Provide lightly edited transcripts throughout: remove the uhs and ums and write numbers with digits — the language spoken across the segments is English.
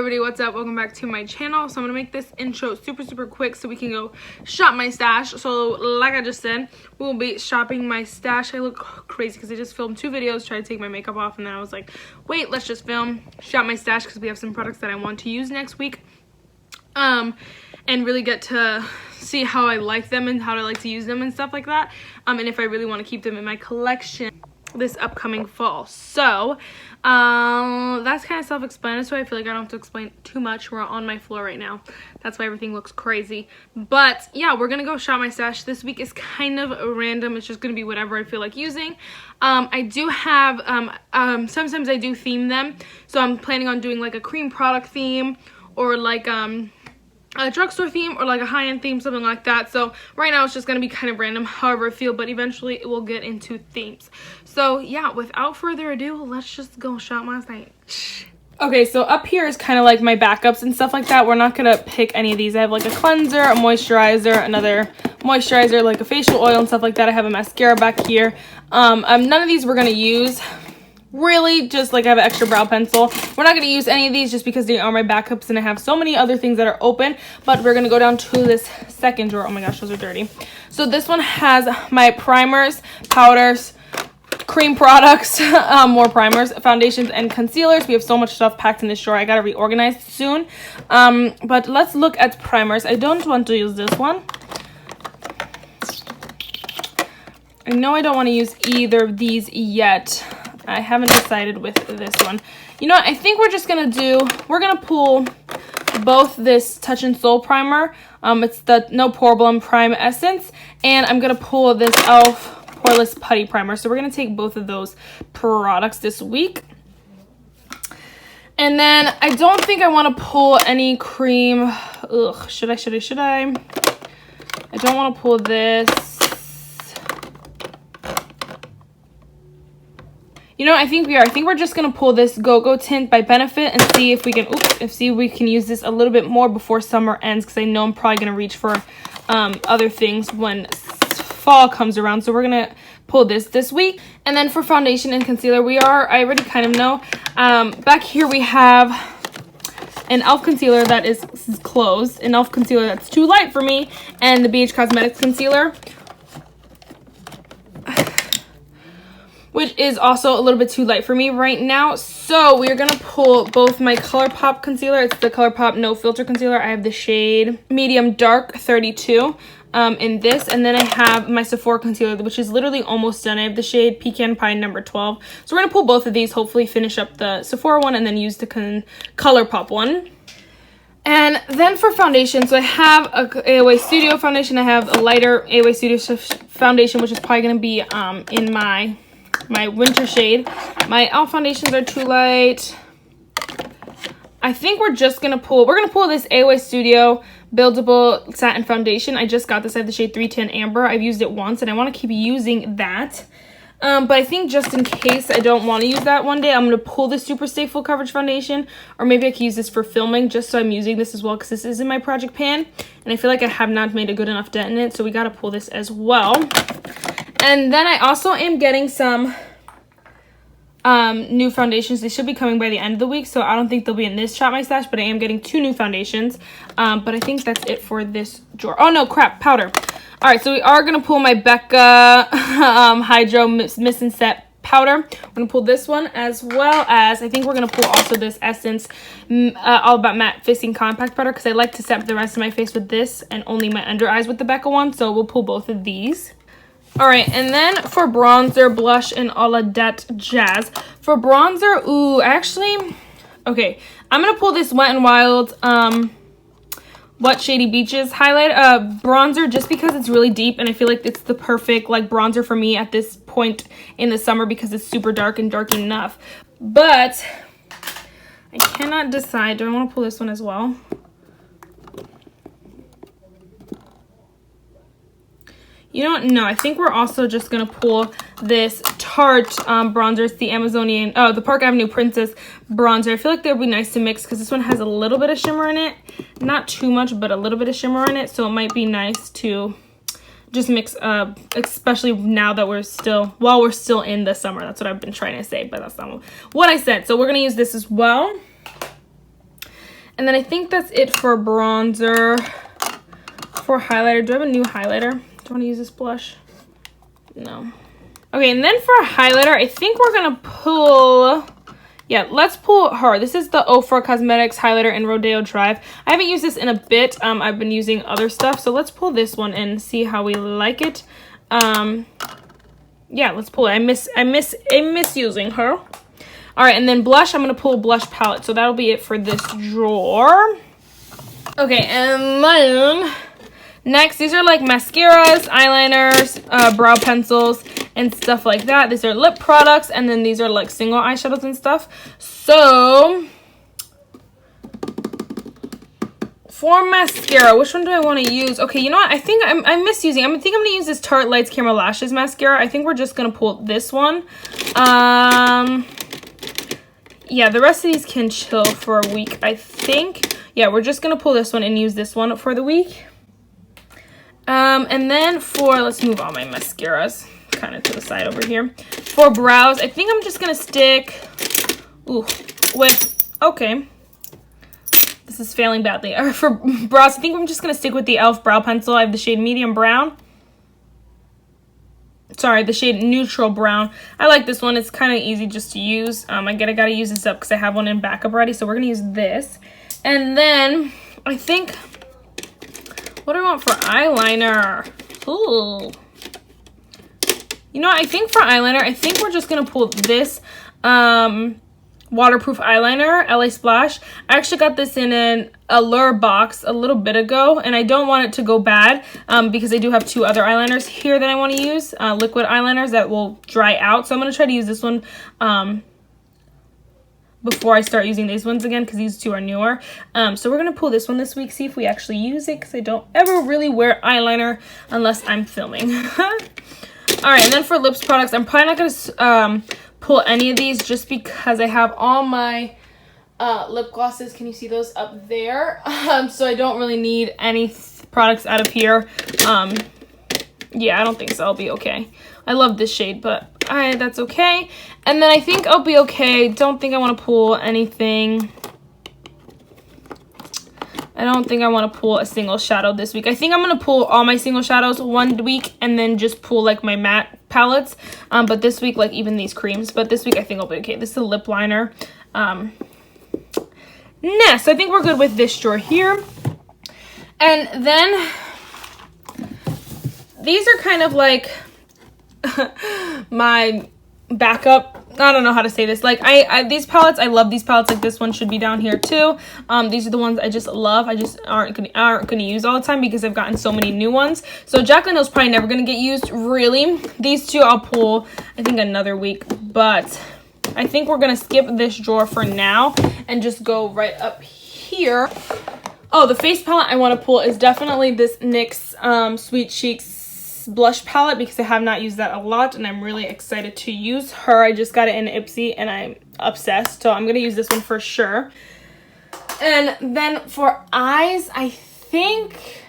everybody, what's up? Welcome back to my channel. So I'm gonna make this intro super quick so we can go shop my stash. So like I just said, we'll be shopping my stash. I look crazy because I just filmed 2 videos, tried to take my makeup off, and then I was like, wait, let's just shop my stash because we have some products that I want to use next week. And really get to see how I like them and how I like to use them and stuff like that. And if I really want to keep them in my collection this upcoming fall. So that's kind of self-explanatory. I feel like I don't have to explain too much. We're on my floor right now. That's why everything looks crazy. But yeah, we're gonna go shop my stash. This week is kind of random. It's just gonna be whatever I feel like using. I do have sometimes I do theme them, so I'm planning on doing like a cream product theme or like a drugstore theme or like a high-end theme, something like that. So right now it's just gonna be kind of random however I feel, but eventually it will get into themes. So yeah, without further ado, let's just go shop my stash. Okay, so up here is kind of like my backups and stuff like that. We're not gonna pick any of these. I have like a cleanser, a moisturizer, another moisturizer, like a facial oil and stuff like that. I have a mascara back here. None of these we're gonna use. Really, just like I have an extra brow pencil. We're not going to use any of these just because they are my backups and I have so many other things that are open. But we're going to go down to this second drawer. Oh my gosh, those are dirty. So this one has my primers, powders, cream products, more primers, foundations, and concealers. We have so much stuff packed in this drawer. I got to reorganize soon. But let's look at primers. I don't want to use this one. I know I don't want to use either of these yet. I haven't decided with this one. You know what? I think we're just gonna pull both this Touch and Soul primer. It's the No Problem Prime Essence, and I'm gonna pull this e.l.f. Poreless Putty Primer. So we're gonna take both of those products this week. And then I don't think I want to pull any cream. Ugh, should I? I don't want to pull this. You know, I think we're just gonna pull this Go-Go tint by Benefit and see if we can use this a little bit more before summer ends, because I know I'm probably gonna reach for other things when fall comes around. So we're gonna pull this week. And then for foundation and concealer, I already kind of know. Back here we have an e.l.f. concealer that is closed, an e.l.f. concealer that's too light for me, and the BH Cosmetics concealer, which is also a little bit too light for me right now. So we're gonna pull both my ColourPop concealer. It's the ColourPop No Filter Concealer. I have the shade Medium Dark 32 in this. And then I have my Sephora concealer, which is literally almost done. I have the shade Pecan Pie number 12. So we're gonna pull both of these, hopefully finish up the Sephora one and then use the ColourPop one. And then for foundation, so I have a AOA Studio foundation. I have a lighter AOA Studio foundation, which is probably gonna be in my winter shade. My e.l.f. foundations are too light. I think we're gonna pull this AOA Studio Buildable Satin Foundation. I just got this. I have the shade 310 Amber. I've used it once and I want to keep using that. But I think just in case I don't want to use that one day, I'm going to pull the Super Stay Full Coverage Foundation. Or maybe I can use this for filming, just so I'm using this as well, because this is in my project pan. And I feel like I have not made a good enough dent in it, so we got to pull this as well. And then I also am getting some new foundations. They should be coming by the end of the week, so I don't think they'll be in this Shop My Stash, but I am getting 2 new foundations. But I think that's it for this drawer. Oh no, crap, powder. All right, so we are gonna pull my Becca Hydro Mist and Set powder. We're gonna pull this one, as well as I think we're gonna pull also this Essence All About Matte Fixing Compact powder, because I like to set the rest of my face with this and only my under eyes with the Becca one. So we'll pull both of these. All right, and then for bronzer, blush, and all of that jazz. For bronzer, okay, I'm gonna pull this Wet n Wild What Shady Beaches highlight bronzer, just because it's really deep and I feel like it's the perfect like bronzer for me at this point in the summer, because it's super dark and dark enough. But I cannot decide. Do I want to pull this one as well? You know what? No, I think we're also just going to pull this Tarte bronzer. It's the the Park Avenue Princess bronzer. I feel like that would be nice to mix because this one has a little bit of shimmer in it. Not too much, but a little bit of shimmer in it. So it might be nice to just mix, especially now that while we're still in the summer. That's what I've been trying to say, but that's not what I said. So we're going to use this as well. And then I think that's it for bronzer. For highlighter, do I have a new highlighter? Do I want to use this blush? No. Okay, and then for a highlighter, I think we're gonna pull, yeah, let's pull her. This is the Ofra Cosmetics highlighter in Rodeo Drive. I haven't used this in a bit. I've been using other stuff, so let's pull this one and see how we like it. Yeah, let's pull it. I miss using her. All right, and then blush, I'm gonna pull a blush palette, so that'll be it for this drawer. Okay, and then next, these are like mascaras, eyeliners, brow pencils, and stuff like that. These are lip products, and then these are like single eyeshadows and stuff. So for mascara, which one do I want to use? Okay, you know what? I think I miss using. I think I'm gonna use this Tarte Lights Camera Lashes mascara. I think we're just gonna pull this one. Yeah, the rest of these can chill for a week, I think. Yeah, we're just gonna pull this one and use this one for the week. And then for, let's move all my mascaras kind of to the side over here. For brows, I think I'm just gonna stick, okay. This is failing badly. For brows, I think I'm just gonna stick with the e.l.f. brow pencil. I have the shade medium brown. Sorry, the shade neutral brown. I like this one. It's kind of easy just to use. I gotta use this up because I have one in backup already. So we're gonna use this. And then I think, what do I want for eyeliner? Ooh. You know, I think for eyeliner, I think we're just gonna pull this waterproof eyeliner, LA Splash. I actually got this in an Allure box a little bit ago, and I don't want it to go bad because I do have two other eyeliners here that I want to use, liquid eyeliners that will dry out. So I'm going to try to use this one before I start using these ones again because these two are newer. So we're going to pull this one this week, see if we actually use it because I don't ever really wear eyeliner unless I'm filming. All right, and then for lips products, I'm probably not going to pull any of these just because I have all my lip glosses. Can you see those up there? So I don't really need any products out of here. Yeah, I don't think so. I'll be okay. I love this shade, but that's okay. And then I think I'll be okay. Don't think I want to pull anything. I don't think I want to pull a single shadow this week. I think I'm going to pull all my single shadows one week and then just pull like my matte palettes. But this week, like even these creams. But this week I think I'll be okay. This is a lip liner. Next, I think we're good with this drawer here. And then these are kind of like my backup. I don't know how to say this. Like these palettes, I love these palettes. Like this one should be down here too. These are the ones I just love. I just aren't gonna use all the time because I've gotten so many new ones. So Jaclyn Hill's probably never gonna get used really. These two I'll pull I think another week, but I think we're gonna skip this drawer for now and just go right up here. Oh, the face palette I want to pull is definitely this NYX Sweet Cheeks blush palette because I have not used that a lot and I'm really excited to use her. I just got it in Ipsy and I'm obsessed, so I'm gonna use this one for sure. And then for eyes, I think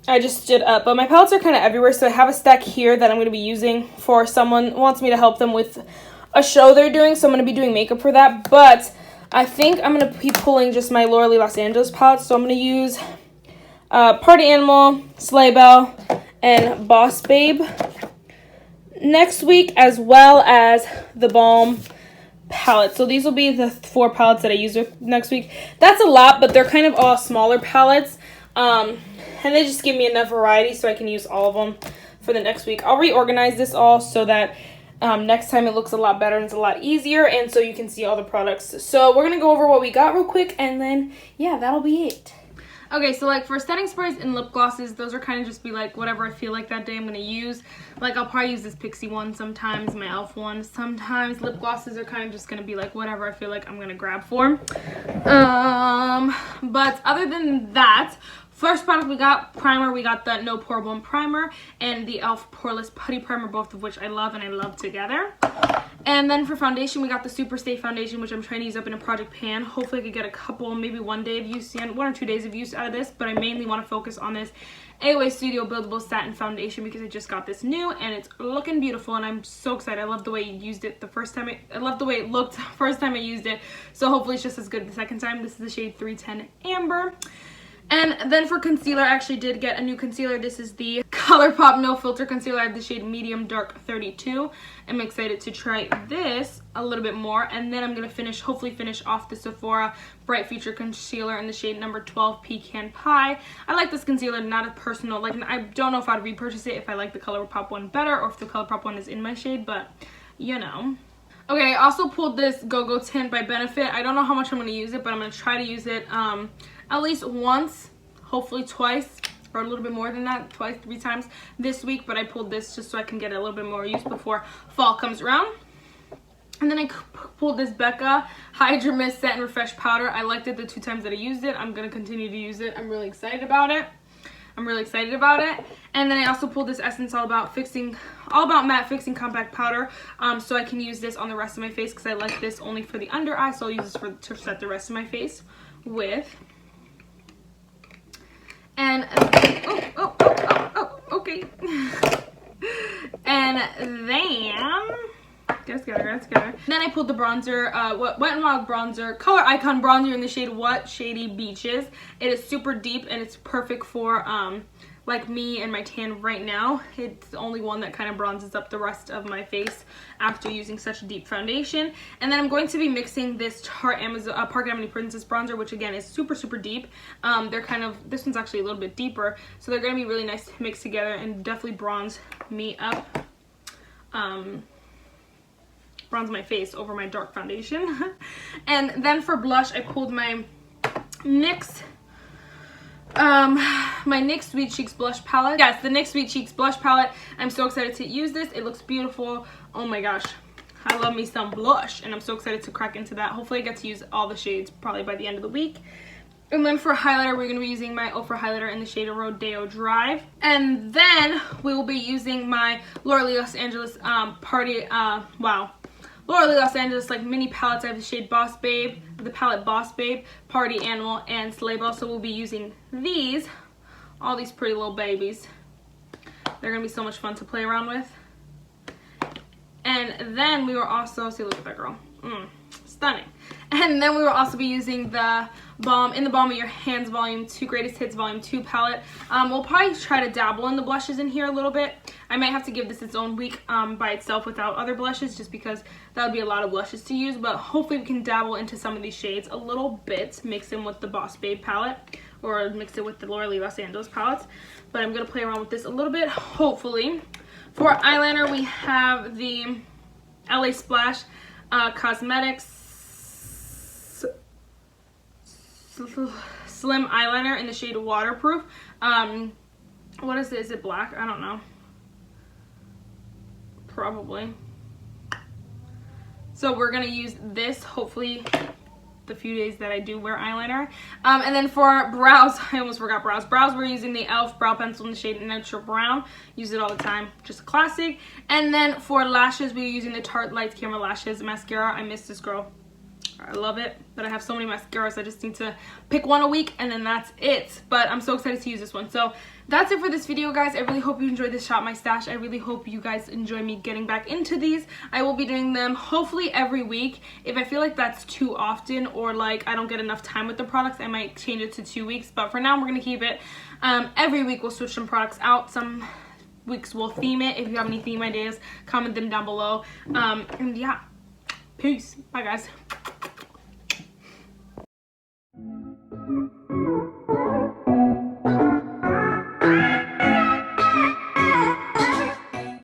I just stood up, but my palettes are kind of everywhere, so I have a stack here that I'm going to be using for someone who wants me to help them with a show they're doing, so I'm going to be doing makeup for that. But I think I'm going to be pulling just my Laura Lee Los Angeles palette, so I'm going to use Party Animal, Sleigh Bell, and Boss Babe next week, as well as the Balm palette. So these will be the 4 palettes that I use next week. That's a lot, but they're kind of all smaller palettes. And they just give me enough variety so I can use all of them for the next week. I'll reorganize this all so that next time it looks a lot better and it's a lot easier, and so you can see all the products. So we're gonna go over what we got real quick, and then yeah, that'll be it. Okay, so like for setting sprays and lip glosses, those are kind of just be like whatever I feel like that day I'm gonna use. Like I'll probably use this Pixie one sometimes, my e.l.f. one sometimes. Lip glosses are kind of just gonna be like whatever I feel like I'm gonna grab for. But other than that, first product we got, primer. We got the No Pore Bone Primer and the e.l.f. Poreless Putty Primer, both of which I love and I love together. And then for foundation, we got the Super Stay foundation, which I'm trying to use up in a project pan. Hopefully I could get a couple, maybe 1 day of use, 1 or 2 days of use out of this, but I mainly want to focus on this AOA Studio Buildable Satin Foundation because I just got this new and it's looking beautiful and I'm so excited. I love the way you used it the first time. I love the way it looked the first time I used it, so hopefully it's just as good the second time. This is the shade 310 Amber. And then for concealer, I actually did get a new concealer. This is the ColourPop No Filter Concealer. I have the shade Medium Dark 32. I'm excited to try this a little bit more. And then I'm going to hopefully finish off the Sephora Bright Future Concealer in the shade number 12 Pecan Pie. I like this concealer, not a personal, like I don't know if I'd repurchase it if I like the ColourPop one better or if the ColourPop one is in my shade, but you know. Okay, I also pulled this Go-Go Tint by Benefit. I don't know how much I'm going to use it, but I'm going to try to use it at least once, hopefully twice, or a little bit more than that, 2-3 times this week. But I pulled this just so I can get a little bit more use before fall comes around. And then I pulled this Becca Hydra Mist Set and Refresh Powder. I liked it the 2 times that I used it. I'm going to continue to use it. I'm really excited about it. And then I also pulled this Essence All About Matte Fixing Compact Powder, so I can use this on the rest of my face because I like this only for the under eye, so I'll use this to set the rest of my face with. And okay. And then get it together. Then I pulled the bronzer, Wet n Wild bronzer, Color Icon bronzer in the shade What Shady Beaches. It is super deep and it's perfect for like me and my tan right now. It's the only one that kind of bronzes up the rest of my face after using such a deep foundation. And then I'm going to be mixing this Park Avenue Princess bronzer, which again is super deep. This one's actually a little bit deeper, so they're going to be really nice to mix together and definitely bronze me up. Bronze my face over my dark foundation. And then for blush, I pulled my NYX Sweet Cheeks blush palette. Yes, the NYX Sweet Cheeks blush palette. I'm so excited to use this. It looks beautiful. Oh my gosh, I love me some blush, and I'm so excited to crack into that. Hopefully I get to use all the shades probably by the end of the week. And then for highlighter, we're going to be using my Ofra highlighter in the shade Rodeo Drive. And then we will be using my Laura Lee Los Angeles Laura Lee Los Angeles like mini palettes. I have the shade Boss Babe, the palette Boss Babe, Party Animal, and Sleigh Bell. So we'll be using these, all these pretty little babies. They're going to be so much fun to play around with. And then we were also, see, look at that girl. Stunning. And then we will also be using the In the Balm of Your Hands Volume 2 Greatest Hits Volume 2 palette. We'll probably try to dabble in the blushes in here a little bit. I might have to give this its own week by itself without other blushes, just because that would be a lot of blushes to use. But hopefully we can dabble into some of these shades a little bit, mix in with the Boss Babe palette, or mix it with the Laura Lee Los Angeles palettes. But I'm going to play around with this a little bit, hopefully. For eyeliner, we have the LA Splash Cosmetics Slim Eyeliner in the shade Waterproof. What is it? Is it black? I don't know. Probably. So we're going to use this, hopefully, the few days that I do wear eyeliner. And then for brows, I almost forgot brows. Brows, we're using the e.l.f. brow pencil in the shade Natural Brown. Use it all the time, just a classic. And then for lashes, we're using the Tarte Lights Camera Lashes mascara. I miss this girl. I love it, but I have so many mascaras, I just need to pick one a week and then that's it. But I'm so excited to use this one. So that's it for this video, guys. I really hope you enjoyed this Shop My Stash. I really hope you guys enjoy me getting back into these. I will be doing them hopefully every week. If I feel like that's too often, or like I don't get enough time with the products, I might change it to 2 weeks. But for now, we're going to keep it. Every week we'll switch some products out. Some weeks we'll theme it. If you have any theme ideas, comment them down below. And yeah, peace. Bye, guys.